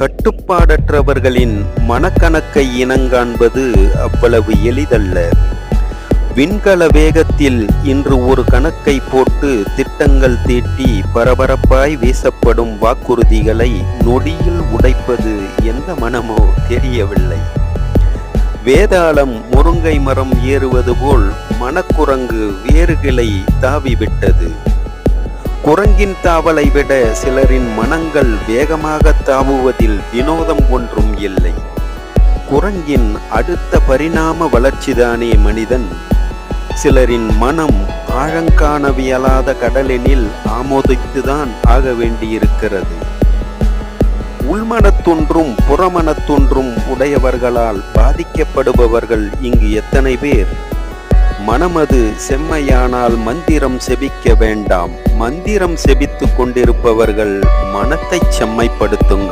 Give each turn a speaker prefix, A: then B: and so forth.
A: கட்டுப்பாடற்றவர்களின் மனக்கணக்கை இனங்காண்பது அவ்வளவு எளிதல்ல. விண்கல வேகத்தில் இன்று ஒரு கணக்கை போட்டு திட்டங்கள் தீட்டி பரபரப்பாய் வீசப்படும் வாக்குறுதிகளை நொடியில் உடைப்பது எந்த மனமோ தெரியவில்லை. வேதாளம் முருங்கை மரம் ஏறுவது போல் மனக்குரங்கு வேறுகளை தாவிவிட்டது. குரங்கின் தாவலை விட சிலரின் மனங்கள் வேகமாக தாவுவதில் வினோதம் ஒன்றும் இல்லை. குரங்கின் அடுத்த பரிணாம வளர்ச்சிதானே மனிதன். சிலரின் மனம் ஆழங்காணவியலாத கடலினில் ஆமோதித்துதான் ஆக வேண்டியிருக்கிறது. உள்மனத்தொன்றும் புறமனத்தொன்றும் உடையவர்களால் பாதிக்கப்படுபவர்கள் இங்கு எத்தனை பேர்? மனமது செம்மையானால் மந்திரம் செபிக்க வேண்டாம். மந்திரம் செபித்து கொண்டிருப்பவர்கள் மனத்தை செம்மைப்படுத்துங்கள்.